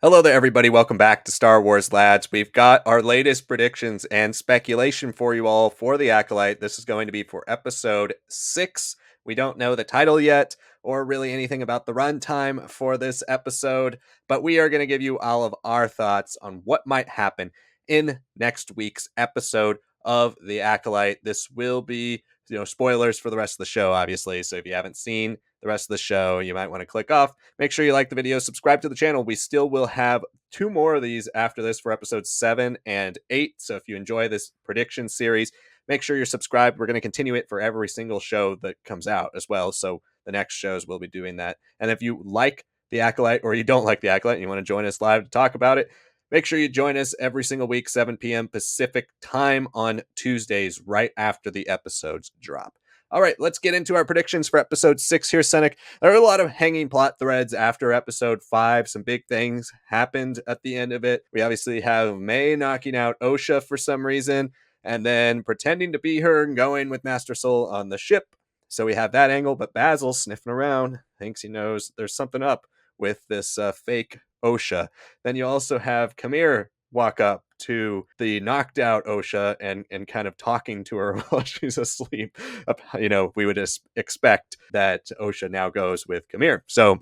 Hello there, everybody. Welcome back to Star Wars Lads. We've got our latest predictions and speculation for you all for the Acolyte. This is going to be for episode 6. We don't know the title yet or really anything about the runtime for this episode, but we are going to give you all of our thoughts on what might happen in next week's episode of the Acolyte. This will be, spoilers for the rest of the show, obviously. So if you haven't seen the rest of the show, you might want to click off. Make sure you like the video, subscribe to the channel. We still will have 2 more of these after this for episodes 7 and 8. So if you enjoy this prediction series, make sure you're subscribed. We're going to continue it for every single show that comes out as well. So the next shows we'll be doing that. And if you like the Acolyte or you don't like the Acolyte and you want to join us live to talk about it, make sure you join us every single week, 7 p.m. Pacific time on Tuesdays, right after the episodes drop. All right, let's get into our predictions for episode 6 here, Sanak. There are a lot of hanging plot threads after episode 5. Some big things happened at the end of it. We obviously have May knocking out Osha for some reason, and then pretending to be her and going with Master Soul on the ship. So we have that angle, but Basil sniffing around, thinks he knows there's something up with this fake Osha. Then you also have Qimir walk up to the knocked out Osha and kind of talking to her while she's asleep. We would expect that Osha now goes with Qimir. So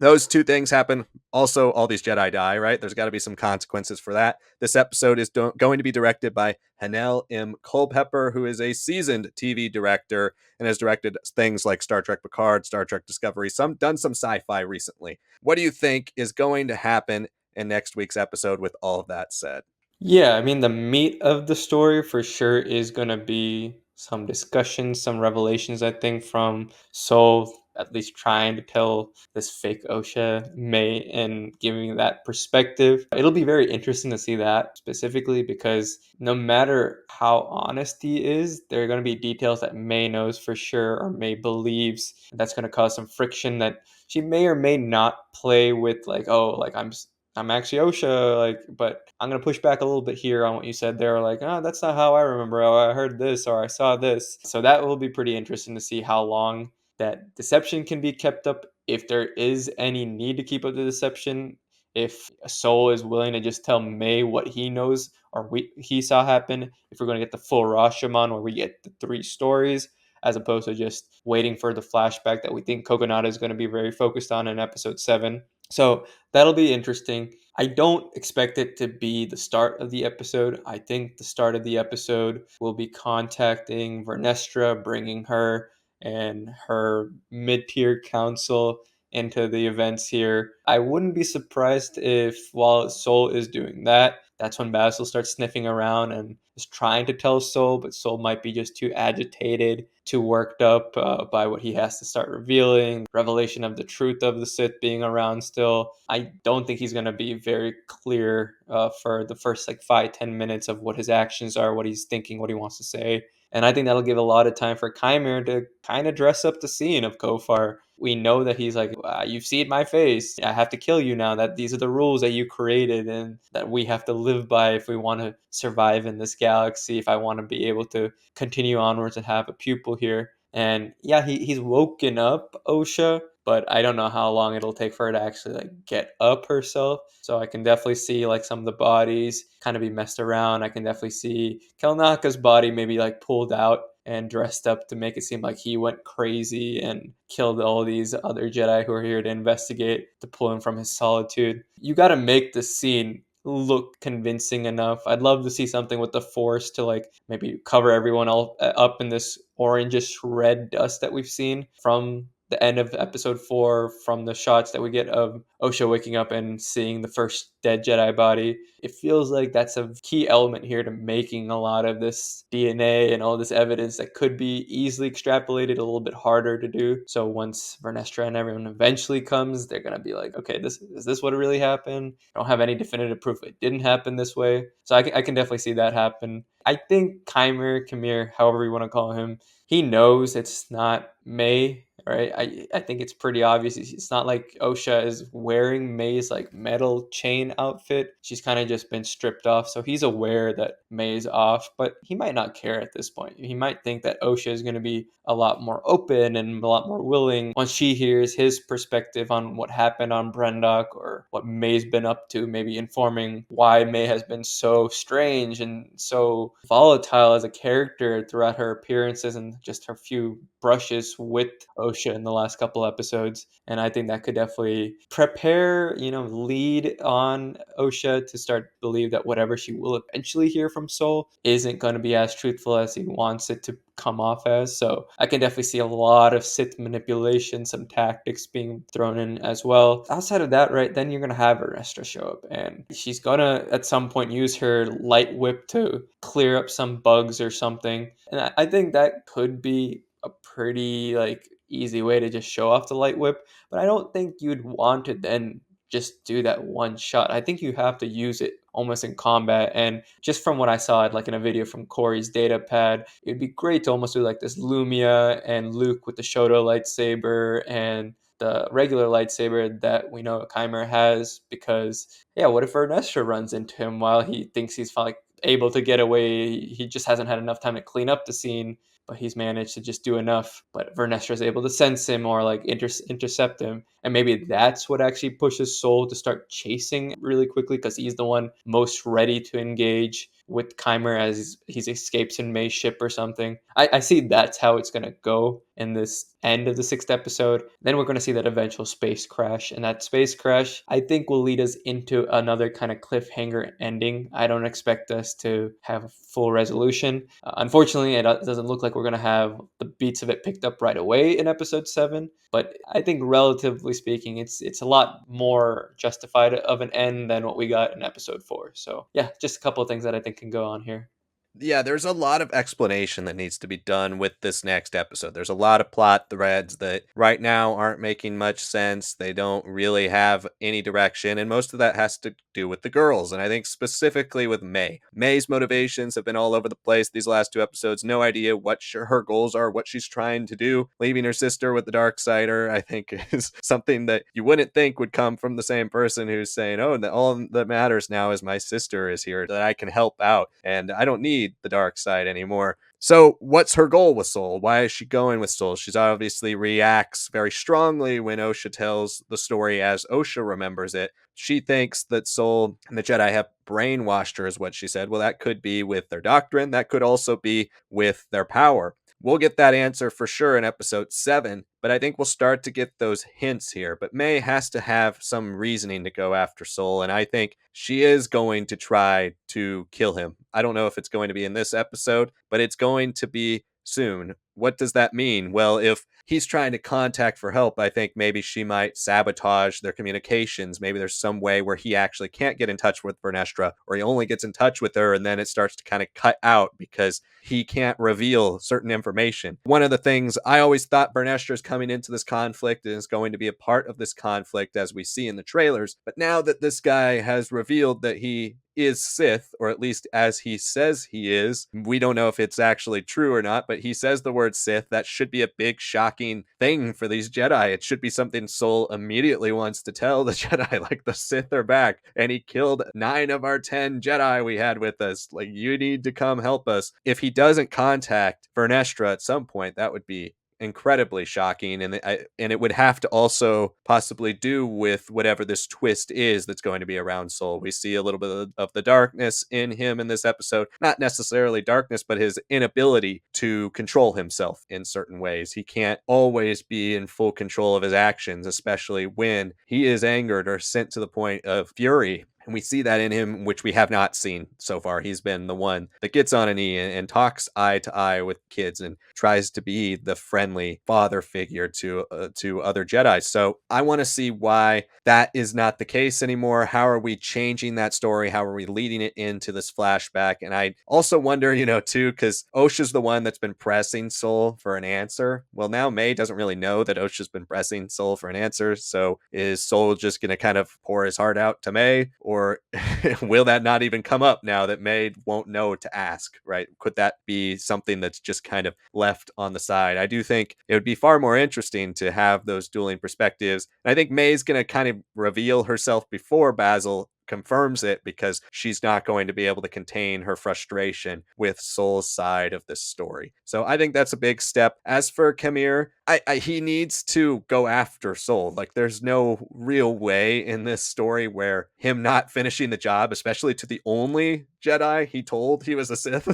those 2 things happen. Also, all these Jedi die, right? There's got to be some consequences for that. This episode is going to be directed by Hanel M. Culpepper, who is a seasoned TV director and has directed things like Star Trek Picard, Star Trek Discovery, done some sci-fi recently. What do you think is going to happen in next week's episode with all of that said? Yeah, I mean, the meat of the story for sure is going to be some discussions, some revelations, I think, from Soul, at least trying to tell this fake Osha May and giving that perspective. It'll be very interesting to see that specifically because no matter how honest he is, there are going to be details that May knows for sure or May believes. That's going to cause some friction that she may or may not play with, like, oh, like I'm actually Osha, like, but I'm gonna push back a little bit here on what you said there. Like, oh, that's not how I remember. Oh, I heard this or I saw this. So that will be pretty interesting to see how long that deception can be kept up. If there is any need to keep up the deception, if a soul is willing to just tell May what he knows or he saw happen, if we're gonna get the full Rashomon where we get the 3 stories, as opposed to just waiting for the flashback that we think Coconut is going to be very focused on in episode 7. So that'll be interesting. I don't expect it to be the start of the episode. I think the start of the episode will be contacting Vernestra, bringing her and her mid-tier council into the events here. I wouldn't be surprised if while Soul is doing that, that's when Basil starts sniffing around and is trying to tell Soul, but Soul might be just too agitated, too worked up by what he has to start revealing, revelation of the truth of the Sith being around still. I don't think he's going to be very clear for the first like 5-10 minutes of what his actions are, what he's thinking, what he wants to say. And I think that'll give a lot of time for Qimir to kind of dress up the scene of Khofar. We know that he's like, you've seen my face. I have to kill you now. That these are the rules that you created and that we have to live by if we want to survive in this galaxy, if I want to be able to continue onwards and have a pupil here. And yeah, he's woken up Osha, but I don't know how long it'll take for her to actually like get up herself. So I can definitely see like some of the bodies kind of be messed around. I can definitely see Kelnaka's body maybe like pulled out and dressed up to make it seem like he went crazy and killed all these other Jedi who are here to investigate to pull him from his solitude. You got to make the scene look convincing enough. I'd love to see something with the Force to like maybe cover everyone all up in this orangish red dust that we've seen from the end of episode 4, from the shots that we get of Osha waking up and seeing the first dead Jedi body. It feels like that's a key element here to making a lot of this DNA and all this evidence that could be easily extrapolated a little bit harder to do. So once Vernestra and everyone eventually comes, they're going to be like, okay, is this what really happened? I don't have any definitive proof it didn't happen this way. So I can definitely see that happen. I think Qimir, however you want to call him, he knows it's not May right? I think it's pretty obvious. It's not like Osha is wearing May's like metal chain outfit. She's kind of just been stripped off. So he's aware that May's off, but he might not care at this point. He might think that Osha is going to be a lot more open and a lot more willing once she hears his perspective on what happened on Brendock or what May's been up to, maybe informing why May has been so strange and so volatile as a character throughout her appearances and just her few brushes with Osha in the last couple episodes. And I think that could definitely prepare, lead on Osha to start believe that whatever she will eventually hear from Soul isn't going to be as truthful as he wants it to come off as. So I can definitely see a lot of Sith manipulation, some tactics being thrown in as well. Outside of that, right, then you're gonna have Vernestra show up, and she's gonna at some point use her light whip to clear up some bugs or something. And I think that could be a pretty like easy way to just show off the light whip, but I don't think you'd want to then just do that one shot. I think you have to use it almost in combat. And just from what I saw, like in a video from Corey's data pad, it'd be great to almost do like this Lumia and Luke with the Shoto lightsaber and the regular lightsaber that we know Qimir has. Because yeah, what if Vernestra runs into him while he thinks he's like able to get away? He just hasn't had enough time to clean up the scene, but he's managed to just do enough. But Vernestra is able to sense him or like intercept him, and maybe that's what actually pushes Soul to start chasing really quickly because he's the one most ready to engage with Qimir as he escapes in May's ship or something. I see that's how it's gonna go in this end of the sixth episode. Then we're gonna see that eventual space crash, and that space crash I think will lead us into another kind of cliffhanger ending. I don't expect us to have a full resolution. Unfortunately, it doesn't look like we're going to have the beats of it picked up right away in episode 7, but I think relatively speaking, it's a lot more justified of an end than what we got in episode 4. So yeah, just a couple of things that I think can go on here. Yeah, there's a lot of explanation that needs to be done with this next episode. There's a lot of plot threads that right now aren't making much sense. They don't really have any direction, and most of that has to do with the girls, and I think specifically with May. May's motivations have been all over the place these last 2 episodes. No idea what her goals are, what she's trying to do. Leaving her sister with the dark sider, I think, is something that you wouldn't think would come from the same person who's saying, oh, all that matters now is my sister is here, that I can help out, and I don't need the dark side anymore. So, what's her goal with Soul? Why is she going with Soul? She's obviously reacts very strongly when Osha tells the story as Osha remembers it. She thinks that Soul and the Jedi have brainwashed her, is what she said. Well, that could be with their doctrine. That could also be with their power. We'll get that answer for sure in episode 7, but I think we'll start to get those hints here. But May has to have some reasoning to go after Soul, and I think she is going to try to kill him. I don't know if it's going to be in this episode, but it's going to be soon. What does that mean? Well, if he's trying to contact for help, I think maybe she might sabotage their communications. Maybe there's some way where he actually can't get in touch with Vernestra, or he only gets in touch with her and then it starts to kind of cut out because he can't reveal certain information. One of the things I always thought Vernestra is coming into this conflict and is going to be a part of this conflict as we see in the trailers. But now that this guy has revealed that he is Sith, or at least as he says he is. We don't know if it's actually true or not, but he says the word Sith. That should be a big, shocking thing for these Jedi. It should be something Soul immediately wants to tell the Jedi, like, the Sith are back, and he killed 9 of our 10 Jedi we had with us. Like, you need to come help us. If he doesn't contact Vernestra at some point, that would be incredibly shocking, and it would have to also possibly do with whatever this twist is that's going to be around Soul. We see a little bit of the darkness in him in this episode, not necessarily darkness, but his inability to control himself in certain ways. He can't always be in full control of his actions, especially when he is angered or sent to the point of fury. And we see that in him, which we have not seen so far. He's been the one that gets on a knee and talks eye to eye with kids and tries to be the friendly father figure to other Jedi. So I want to see why that is not the case anymore. How are we changing that story? How are we leading it into this flashback? And I also wonder, too, because Osha's the one that's been pressing Soul for an answer. Well, now May doesn't really know that Osha's been pressing Soul for an answer. So is Soul just going to kind of pour his heart out to May? Or will that not even come up now that May won't know to ask, right? Could that be something that's just kind of left on the side? I do think it would be far more interesting to have those dueling perspectives. And I think May's going to kind of reveal herself before Basil confirms it, because she's not going to be able to contain her frustration with Soul's side of this story. So I think that's a big step. As for Qimir, he needs to go after Soul. Like, there's no real way in this story where him not finishing the job, especially to the only Jedi he told he was a Sith,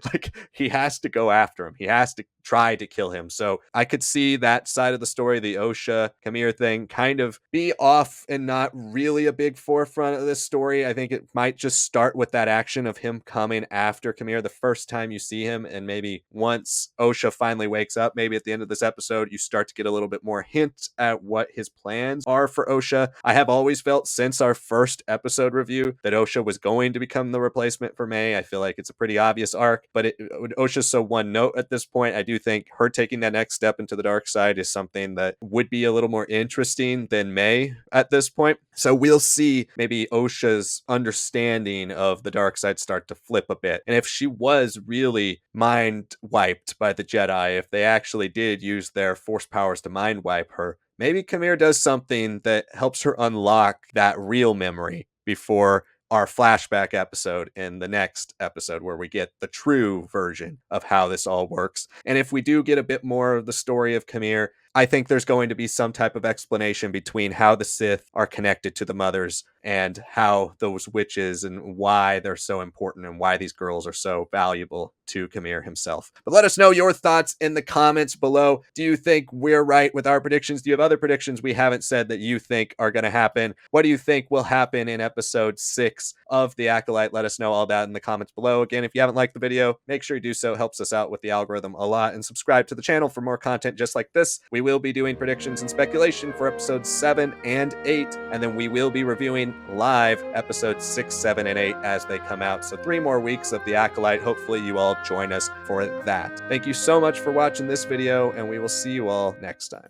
like, he has to go after him. He has to try to kill him. So I could see that side of the story, the Osha Qimir thing, kind of be off and not really a big forefront of this story. I think it might just start with that action of him coming after Qimir the first time you see him, and maybe once Osha finally wakes up, maybe at the end of this episode, you start to get a little bit more hint at what his plans are for Osha. I have always felt since our first episode review that Osha was going to become the replacement for May. I feel like it's a pretty obvious arc, but Osha's so one note at this point. I do think her taking that next step into the dark side is something that would be a little more interesting than May at this point. So we'll see maybe Osha's understanding of the dark side start to flip a bit. And if she was really mind wiped by the Jedi, if they actually did use their force powers to mind wipe her, maybe Qimir does something that helps her unlock that real memory before our flashback episode in the next episode, where we get the true version of how this all works. And if we do get a bit more of the story of Qimir, I think there's going to be some type of explanation between how the Sith are connected to the mothers and how those witches and why they're so important and why these girls are so valuable to Qimir himself. But let us know your thoughts in the comments below. Do you think we're right with our predictions? Do you have other predictions we haven't said that you think are going to happen? What do you think will happen in episode 6 of The Acolyte? Let us know all that in the comments below. Again, if you haven't liked the video, make sure you do so. It helps us out with the algorithm a lot. And subscribe to the channel for more content just like this. We will be doing predictions and speculation for episodes 7 and 8, and then we will be reviewing live episodes 6, 7, and 8 as they come out. So 3 more weeks of The Acolyte. Hopefully you all join us for that. Thank you so much for watching this video, and we will see you all next time.